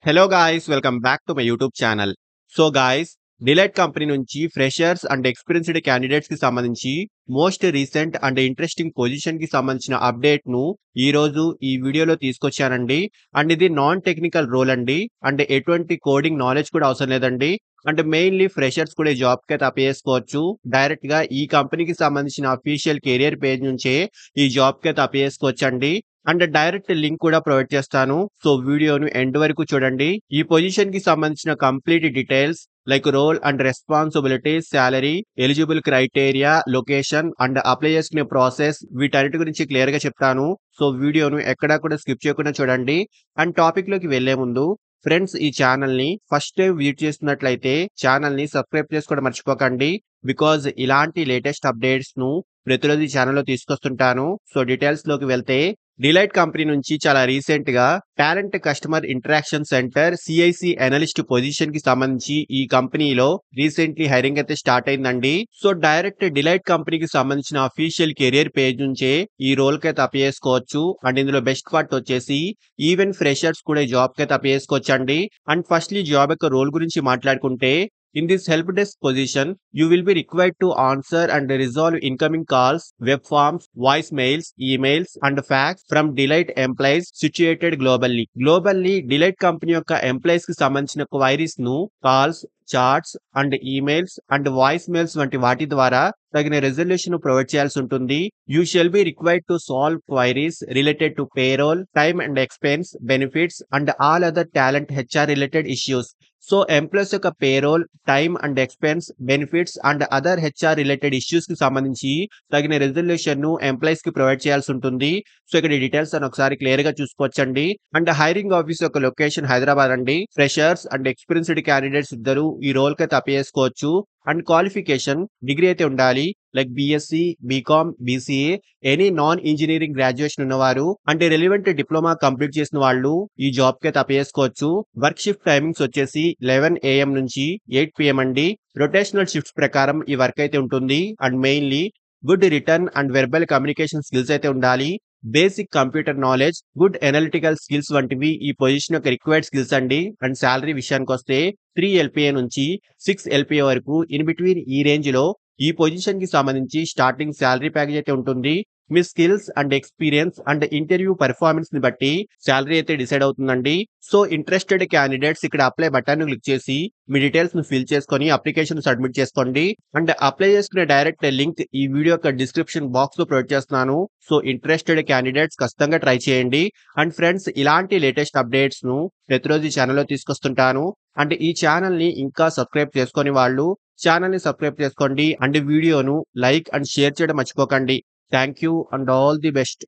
Hello guys welcome back to my YouTube channel. So guys, delight company నుంచి freshers and experienced candidates కి సంబంధించి most recent and interesting position కి సంబంధించిన update ను ఈ రోజు ఈ వీడియోలో తీసుకొచ్చానండి. అండ్ ఇది నాన్ టెక్నికల్ రోల్ అండి. అంటే ఎటువంటి కోడింగ్ నాలెడ్జ్ కూడా అవసరం లేదండి. అంటే మెయిన్లీ ఫ్రెషర్స్ కూడా ఈ జాబ్ కి అయితే అప్లై చేసుకోవచ్చు. డైరెక్ట్ గా ఈ కంపెనీకి సంబంధించిన అఫీషియల్ కెరియర్ పేజ్ నుంచే ఈ జాబ్ కి అయితే అప్లై చేసుకోవచ్చండి. అండ్ డైరెక్ట్ లింక్ కూడా ప్రొవైడ్ చేస్తాను. సో వీడియోను ఎండ్ వరకు చూడండి. ఈ పొజిషన్ కి సంబంధించిన complete details like role and responsibilities, salary, eligible criteria, location and apply చేసుకునే ప్రాసెస్ వీటన్నిటి గురించి క్లియర్ గా చెప్తాను. సో వీడియోను ఎక్కడా కూడా స్కిప్ చేయకుండా చూడండి. అండ్ టాపిక్ లోకి వెళ్లే ముందు ఫ్రెండ్స్, ఈ ఛానల్ ని ఫస్ట్ టైం విజిట్ చేస్తున్నట్లయితే ఛానల్ ని సబ్స్క్రైబ్ చేసుకోవడం మర్చిపోకండి. బికాజ్ ఇలాంటి లేటెస్ట్ అప్డేట్స్ ను ప్రతిరోజు ఈ ఛానల్లో తీసుకొస్తుంటాను. సో డీటెయిల్స్ లోకి వెళ్తే, డిలైట్ కంపెనీ నుంచి చాలా రీసెంట్ గా talent customer interaction centre CIC analyst position కి సంబంధించి ఈ కంపెనీలో రీసెంట్లీ హైరింగ్ అయితే స్టార్ట్ అయిందండి. సో డైరెక్ట్ డిలైట్ కంపెనీకి సంబంధించిన అఫీషియల్ కెరియర్ పేజ్ నుంచే ఈ రోల్ కి అయితే అప్లై చేసుకోవచ్చు. అండ్ ఇందులో బెస్ట్ పార్ట్ వచ్చేసి ఈవెన్ ఫ్రెషర్స్ కూడా ఈ జాబ్ కి అయితే అప్లై చేసుకోవచ్చు అండి. అండ్ ఫస్ట్లీ జాబ్ యొక్క రోల్ గురించి మాట్లాడుకుంటే, in this help desk position, you will be required to answer and resolve incoming calls, web forms, voicemails, emails, and fax from Deloitte employees situated globally. Globally, Deloitte company యొక్క employees కి సంబంధించిన queries ను calls, chats and emails and voice mails వంటి వాటి ద్వారా తగిన resolution provide చేయాల్సి ఉంటుంది. You shall be required to solve queries related to payroll, time and expense, benefits and all other talent HR related issues. So employees యొక్క payroll, time and expense, benefits and other HR related issues కి సంబంధించి తగిన resolution ను employees కి provide చేయాల్సి ఉంటుంది. So ఇక్కడ details అని ఒకసారి క్లియర్ గా చూసుకోవచ్చండి. అండ్ హైరింగ్ ఆఫీస్ యొక్క లొకేషన్ హైదరాబాద్ అండి. ఫ్రెషర్స్ అండ్ ఎక్స్పీరియన్స్డ్ క్యాండిడేట్స్ ఇద్దరు ఈ రోల్ కి అయితే అప్లై చేసుకోవచ్చు. అండ్ క్వాలిఫికేషన్ డిగ్రీ అయితే ఉండాలి. Like BSc, BCom, BCA, any non engineering graduation ఉన్నవారు అంటే రెలివెంట్ డిప్లొమా కంప్లీట్ చేసిన వాళ్ళు ఈ జాబ్ కి అయితే అప్లై చేసుకోవచ్చు. వర్క్ షిఫ్ట్ టైమింగ్స్ వచ్చేసి 11 AM నుంచి 8 PM అండి. రొటేషనల్ షిఫ్ట్స్ ప్రకారం ఈ వర్క్ అయితే ఉంటుంది. And mainly good return and verbal communication skills అయితే ఉండాలి. Basic computer knowledge, good analytical skills వంటివి ఈ పొజిషన్ యొక్క రిక్వైర్డ్ స్కిల్స్ అండి. అండ్ శాలరీ విషయానికి వస్తే 3 LPA నుంచి 6 LPA వరకు ఇన్ బిట్వీన్ ఈ రేంజ్ లో ఈ పొజిషన్ కి సంబంధించి స్టార్టింగ్ శాలరీ ప్యాకేజ్ అయితే ఉంటుంది. మీ skills and experience and interview performance ని బట్టి శాలరీ అయితే డిసైడ్ అవుతుందండి. సో ఇంట్రెస్టెడ్ క్యాండిడేట్స్ ఇక్కడ అప్లై బటన్ ను క్లిక్ చేసి మీ డీటెయిల్స్ ను ఫిల్ చేసుకొని అప్లికేషన్ సబ్మిట్ చేసుకోండి. అండ్ అప్లై చేసుకునే డైరెక్ట్ లింక్ ఈ వీడియో యొక్క డిస్క్రిప్షన్ బాక్స్ లో ప్రొవైడ్ చేస్తున్నాను. సో ఇంట్రెస్టెడ్ క్యాండిడేట్స్ ఖచ్చితంగా ట్రై చేయండి. అండ్ ఫ్రెండ్స్, ఇలాంటి లేటెస్ట్ అప్డేట్స్ ను ప్రతిరోజు ఈ ఛానల్లో తీసుకొస్తుంటాను. అంటే ఈ ఛానల్ ని ఇంకా సబ్స్క్రైబ్ చేసుకొని వాళ్ళు ఛానల్ ని సబ్స్క్రైబ్ చేసుకోండి. అండ్ వీడియోను లైక్ అండ్ షేర్ చేయడం మర్చిపోకండి. Thank you and all the best.